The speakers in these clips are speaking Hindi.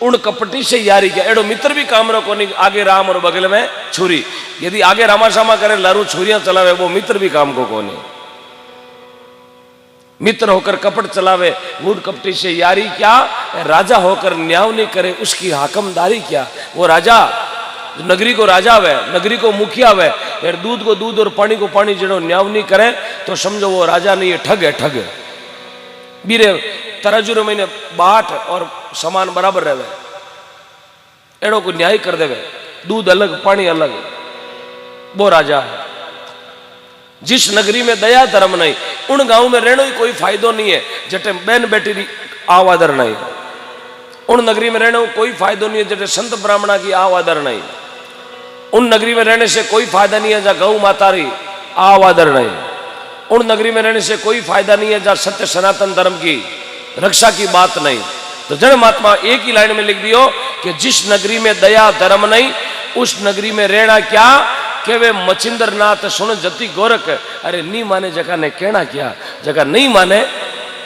उन कपटी से यारी क्या, एडो मित्र भी काम रो कोनी, आगे राम और बगल में छुरी। यदि आगे रामाशामा करे लारू छुरियां चलावे, वो मित्र भी काम को कोनी। मित्र होकर कपट चलावे, मूड कपटी से यारी क्या, राजा होकर न्याय नहीं करे उसकी हाकमदारी क्या। वो राजा नगरी को राजा हुए, नगरी को मुखिया हुए, यार दूध को दूध और पानी को पानी जड़ो न्याय नहीं करे तो समझो वो राजा नहीं है, ठग है, ठग है। बीरे तराजू महीने बाट और समान बराबर रहे, एड़ो को न्याय कर देवे, दूध अलग पानी अलग, वो राजा है। जिस नगरी में दया धर्म नहीं, उन गांव में रहने कोई फायदो नहीं है जटे बहन बेटी आवादर नहीं। उन नगरी में रहने कोई फायदो नहीं है जटे संत ब्राह्मणा की आवादर नहीं। उन नगरी में रहने से कोई फायदा नहीं है जहाँ गौ माता री आवादर नहीं। उन नगरी में रहने से कोई फायदा नहीं है जहाँ सत्य सनातन धर्म की रक्षा की बात नहीं। तो जन महात्मा एक ही लाइन में लिख दियो कि जिस नगरी में दया धर्म नहीं उस नगरी में रहना क्या, के वे मचिंदर नाथ सुन जति गोरख। अरे नहीं माने जगह ने कहना क्या, जगह नहीं माने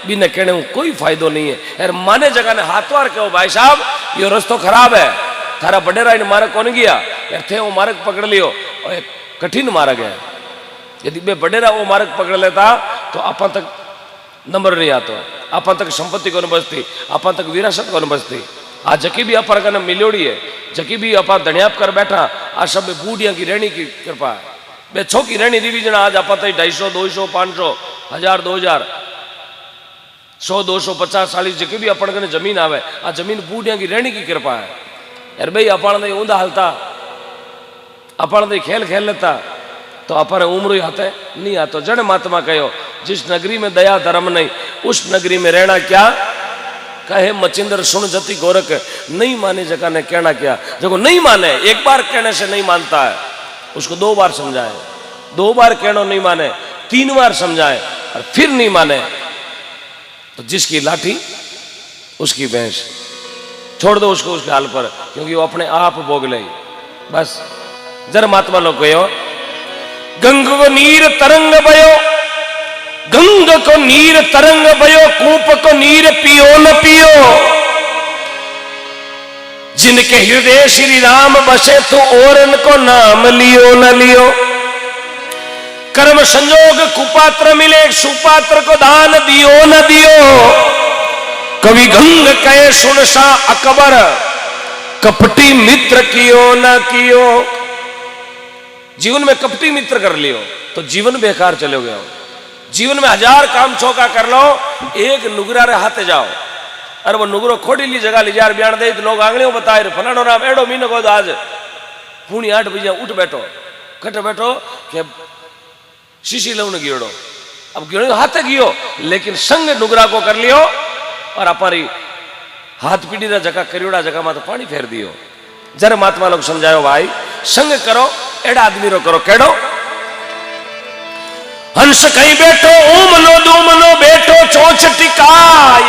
बिना कहने कोई फायदो नहीं है। यार माने जगह ने हाथवार कहो भाई साहब ये रास्ता खराब है, थारा बडेरा इन मार्ग कौन गया, यार थे वो मार्ग पकड़ लियो, और एक कठिन मार्ग है। यदि बे बडेरा वो मार्ग पकड़ लेता तो अपन तक नंबर नहीं आता, अपन तक संपत्ति को बचती, अपन तक विरासत को बचती। आज जकी भी अपन कने मिलोड़ी है, जकी भी अपन धनियाप कर बैठा, आज सब बूढ़िया की रहनी की कृपा है। बे छो की रहनी रिवीजन आज अपन तक 250, 200, 500, 1000, 2000, 100, 200, 50, 40 जकी भी अपन कने जमीन आवे, आ जमीन बूढ़िया की रहनी की कृपा है। यार भाई अपन ऊंधा हलता, अपन खेल खेल लेता तो अपन उम्र ही हाथे नहीं आता। जन महात्मा कहो जिस नगरी में दया धर्म नहीं उस नगरी में रहना क्या, कहे मचिंदर सुन जति गोरख। नहीं माने जगह ने कहना क्या, देखो नहीं माने एक बार कहने से नहीं मानता है, उसको 2 बार समझाए, 2 बार कहना नहीं माने 3 बार समझाए और फिर नहीं माने तो जिसकी लाठी उसकी भैंस, छोड़ दो उसको उसके हाल पर, क्योंकि वो अपने आप भोग ले। बस जर महात्मा लोग कहो गंग को नीर तरंग बयो, गंग को नीर तरंग बयो, कूप को नीर पियो न पियो। जिनके हृदय श्री राम बसे तो और इनको नाम लियो न लियो। कर्म संजोग कुपात्र मिले, सुपात्र को दान दियो न दियो। कवि गंग कहे सुन सा अकबर, कपटी मित्र कियो न कियो। जीवन में कपटी मित्र कर लियो तो जीवन बेकार चले गए। जीवन में 1000 काम चौका कर लो, एक नुगरा रे हाथे जाओ, अरे वो नुगरो खोड़ी ली जगह ली जार बयान दे तो लोग आंगलियों बताए फलानो नाम एडो मीनो को आज पुणी 8 बजे उठ बैठो, कट बैठो के शीशी लवन गियोड़ो। अब गियो हाथे गियो, लेकिन संग नुगरा को कर लियो और हमारी हाथ पीढ़ी रा जगह करियोड़ा जगह में तो पानी फेर दियो। जर महात्मा लोग समझायो भाई संग करो, एड़ा आदमी रो करो। केड़ो हंस कहीं बैठो ऊमनो दूमनो बैठो चोंच टिकाय।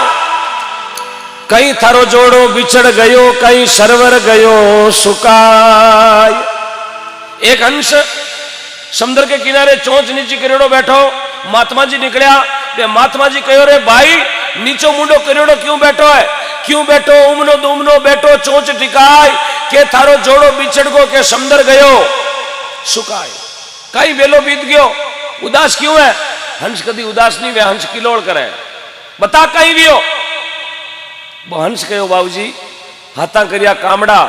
कहीं थारो जोड़ो बिछड़ गयो, कहीं सरवर गयो सुकाय। एक हंस समुद्र के किनारे चोंच नीचे करेड़ो बैठो, महात्मा जी निकलिया, वे महात्मा जी कहो रे भाई नीचो मुंडो करेड़ो क्यों बैठो है, क्यों बैठो उमनो दुमनो बैठो चोंच टिकाय। के थारो जोड़ो बिछड़ गो, के समुद्र गयो सुकाय। कई बेलो बीत गयो, उदास क्यों है। हंस कदी उदास नहीं वे, हंस किलोड़ करे, बता कहीं भी हो। वो हंस कहो बाबूजी हाथा करिया कामड़ा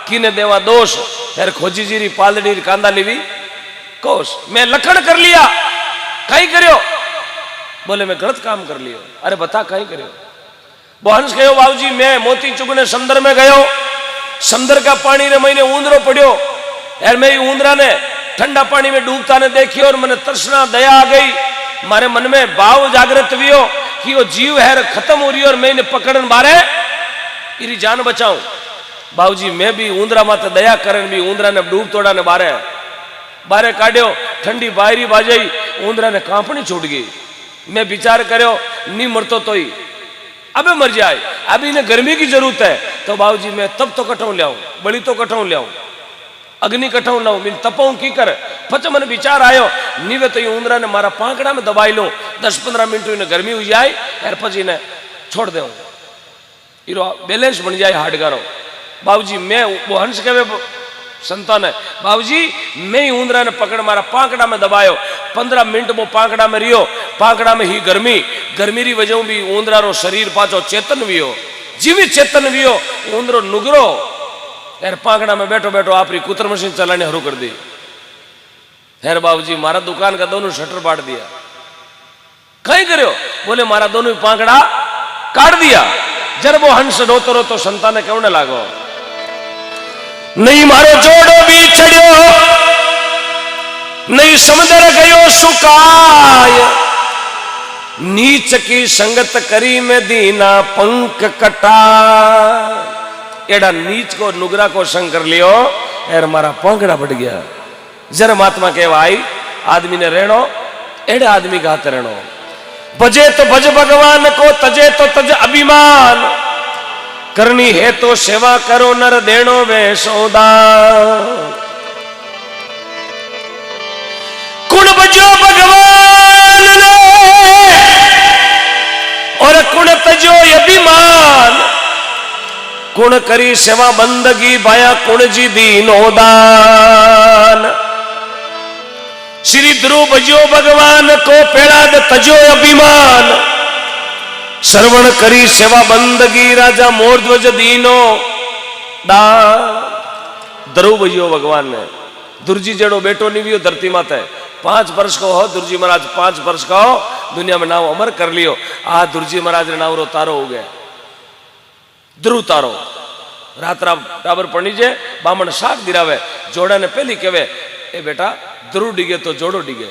किने देवा दोष, यार खोजी जीरी पालड़ी कांदा लीवी कोस। मैं लखन कर लिया, कहीं करियो, बोले मैं गलत काम कर लियो। अरे बता कहीं करियो। वो हंस कहो बाबूजी मैं मोती चुगने समुद्र में गयो, समुद्र का पानी रे मैंने ऊंदरो पड़ियो, यार मैं ऊंदरा ने ठंडा पानी में डूबता ने देखी और मैंने तृष्णा दया आ गई, मारे मन में भाव जागृत हुई कि वो जीव है खत्म हो रही और मैं इन्हें पकड़न बारे इरी जान बचाऊं। बाबूजी मैं भी ऊंदरा माते दया करन भी ऊंदरा ने डूब तोड़ा ने बारे बारे काढ़ियो, ठंडी बायरी बाजाई, ऊंदरा ने कांपनी छूट गई। मैं विचार करो नहीं मरतो तो ही अबे मर जाए, अभी इन्हें गर्मी की जरूरत है तो बाबूजी मैं तब तो कटाऊ लियाऊं, बड़ी तो कटाऊ लियाऊं, अग्नि कटाऊ लाऊं, मैं तपाऊं की कर। पच मन विचार आयो नीवे तो ये ऊंदरा ने मारा पांकड़ा में दबाई लूं, 10-15 मिनट इन्हें गर्मी हुई जाए यार पची ने छोड़ दे। इरो बैलेंस बन जाए हाडगारो। बाबूजी मैं वो हंस कहे संतान है, बाबूजी मैं ही ऊंदरा ने पकड़ मारा पांकड़ा में दबायो, 15 मिनट वो पांकड़ा में रियो, पांकड़ा में ही गर्मी री वजह भी ऊंदरा रो शरीर पाचो चेतन वियो, जीवित चेतन वियो, ऊंदरो नुगरो यार पांकड़ा में बैठो बैठो आपरी कुतर मशीन चलाने हरू कर दी। हेर बाबूजी मारा दुकान का दोनों शटर पाट दिया। कहीं करो? बोले मारा दोनों पांकड़ा काट दिया। जब वो हंस रोतो रोतो संतान ने कहने लागो, नहीं मारो जोड़ो भी चढ़ो, नहीं समुद्र गयो सुकाय, नीच की संगत करी में दीना पंख कटा। एड़ा नीच को नुगरा को संग कर लियो यार मारा पंखड़ा बढ़ गया। जरा महात्मा कहवाई आदमी ने रहनो एड़े आदमी का हाथ रहनो, बजे तो बज भगवान को, तजे तो तज अभिमान, करनी है तो सेवा करो नर देनो वे सौदा। कुण बजो भगवान ने और कुण तजो अभिमान, कुण करी सेवा बंदगी भाया कुण जी दीनो दान। श्री ध्रुव बजो भगवान को पेड़ा तजो अभिमान, श्रवण करी सेवा बंदगी राजा मोरध्वज दीनो दान। ध्रुव बजो भगवान ने दुर्जी जड़ो बेटो निवियो धरती माता 5 वर्ष को हो दुर्जी महाराज 5 वर्ष का हो दुनिया में नाव अमर कर लियो। आ दुर्जी महाराज ने नाव रो तारो हो गया ध्रुव तारो। रात रात टाबर पणीजे बामण शाक दिरावे, जोड़ा ने पहली कहे ए बेटा ध्रुव डिगे तो जोड़ो डिगे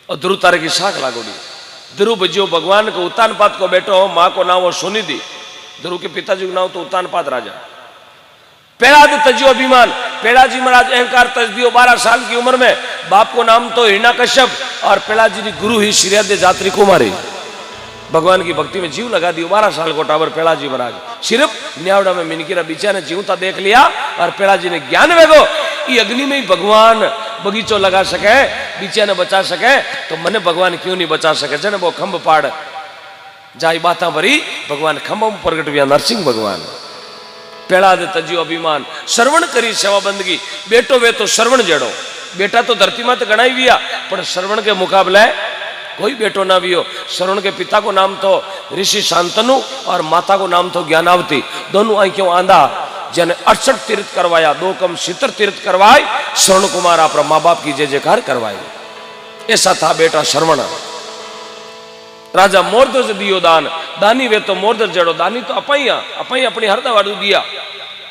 और ध्रुव तारे की शाक लागोड़ी। ध्रुव बजियो भगवान को उतानपात को बेटो हो, माँ को नाम हो सुनिधि, ध्रुव के पिताजी को नाम तो उतानपात राजा। पेड़ाद तजियो अभिमान, पेड़ाजी महाराज अहंकार तज दियो 12 साल की उम्र में। बाप को नाम तो हिरण्यकश्यप और पेड़ाजी की गुरु ही श्रीहद जात्री कुमारी। भगवान की भक्ति में जीव लगा दियो 12 साल को टावर पेड़ाजी महाराज। सिर्फ न्यावड़ा में मिनकीरा बीचा ने जीवता देख लिया और पेड़ाजी ने ज्ञान वेगो ये अग्नि में ही भगवान बगीचो लगा सके, बीचा ने बचा सके तो मने भगवान क्यों नहीं बचा सके। जने वो खंभ पाड़ जाई बाता भरी भगवान खंभ प्रगट हुआ नरसिंह भगवान। पेड़ा दे तजियो अभिमान, श्रवण करी सेवा बंदगी। बेटो वे तो श्रवण जड़ो, बेटा तो धरती मात गणाई विया पर श्रवण के मुकाबले कोई बेटो ना वियो। श्रवण के पिता को नाम तो ऋषि शांतनु और माता को नाम तो ज्ञानावती। दोनों आंखों आंधा जने 68 तीर्थ करवाया, 2 कम 70 तीर्थ करवाए। श्रवण कुमार अपना माँ बाप की जय जयकार करवाई। ऐसा था बेटा श्रवण। राजा मोरध्वज दियो दान, दानी वे तो मोरध्वज जड़ो, दानी तो अपाइया अपनी हरदा वाड़ू दिया।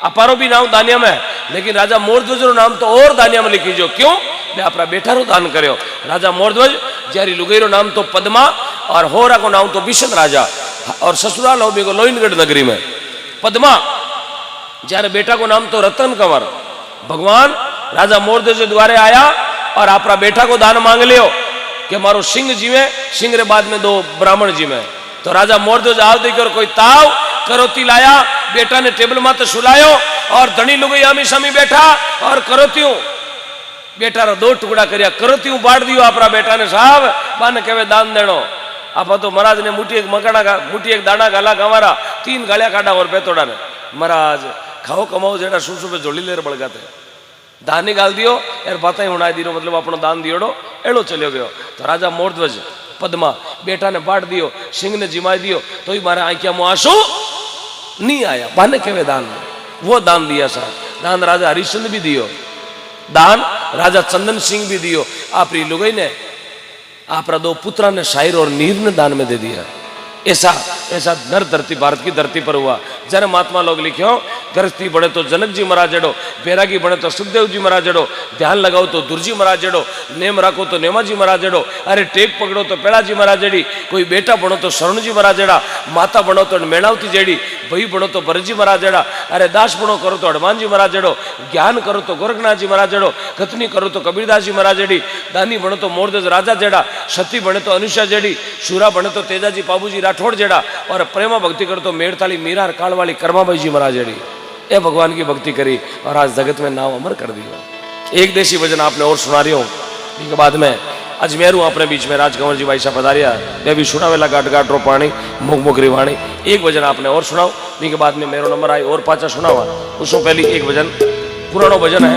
अपारो भी नाम दानिया में, लेकिन राजा मोरध्वज रो नाम तो और दानिया में लिखी जो क्यों ले अपना बेटा रो दान करो। राजा मोरध्वज जारी लुगई रो नाम तो पद्मा और होरा को नाम तो विशन राजा और ससुराल हो बेगो लोइनगढ़ नगरी में। पद्मा जारे बेटा को नाम तो रतन कंवर। भगवान राजा मोरध्वज द्वारे आया और अपना बेटा को दान मांग लियो कि मारो सिंह जीवे, सिंह रे बाद में 2 ब्राह्मण जीवे। तो राजा मोरध्वज आव देकर कोई ताव करोती लाया, बेटा ने टेबल माते सुलायो और धनी लुगई आमी सामी बैठा और करोतियों बेटा रा 2 टुकड़ा करिया, करोतियों बांट दियो अपना बेटा ने। साहब बाने कहे दान देनो। आप तो महाराज ने मुठी एक दाना गाला गंवारा 3 गालिया काटा और बेतोड़ा ने महाराज खाओ कमाओ जेड़ा सुसु पे जोड़ी लेर बड़ गाते दान ही गाल दियो यार बातें उड़ा दी मतलब अपनो दान दियोड़ो एड़ो चलो गयो। तो राजा मोरध्वज पद्मा बेटा ने बांट दियो, सिंह ने जिमाई दियो तो ही मारे आंखिया में आंसू नहीं आया। बाने केवे दान वो दान दिया साहब। दान राजा हरिश्चंद्र भी दियो, दान राजा चंदन सिंह भी दियो। आपरी लुगई ने आपरा 2 पुत्रा ने शायर और नीर ने दान में दे दिया। ऐसा नर धरती भारत की धरती पर हुआ। जन महात्मा लोग लिखो गृहस्थी बने तो जनक जी महाराज जड़ो, बैरागी बने तो सुखदेव जी महाराज जड़ो, ध्यान लगाओ तो दुर्जी महाराज जड़ो, नेम रखो तो नेमा जी महाराज जड़ो, अरे टेक पकड़ो तो पेड़ा जी महाराज जड़ी, कोई बेटा बनो तो शरण जी महाराज जड़ा, माता बनो तो मेणावती जड़ी, भाई बनो तो भरतजी महाराज जड़ा, अरे दास बनो करो तो हनुमान जी महाराज जड़ो, ज्ञान करो तो गोरखनाथ जी महाराज जड़ो, कथनी करो तो कबीरदास जी महाराज जड़ी, दानी बनो तो मोरध्वज राजा जड़ा, सती बने तो अनुषा जड़ी, शूरा बने तो तेजाजी बाबूजी राठौड़ जड़ा, और प्रेमा भक्ति करो तो मेड़ताली मीरा कालवाली कर्माबाई जी महाराज जड़ी। ए भगवान की भक्ति करी और आज जगत में नाम अमर कर दिया। एक देशी भजन आपने और सुना रही हूं, इसके बाद में अजमेर हूँ अपने बीच में राजकंवर जी भाई साहब पधारिया मैं भी सुनावेला गाट गाट रो पानी मुख मुख रिवाणी एक भजन आपने और सुनाओ, के बाद में मेरो नंबर आई और पाचा सुनावा। उससे पहले एक भजन पुरानो भजन है।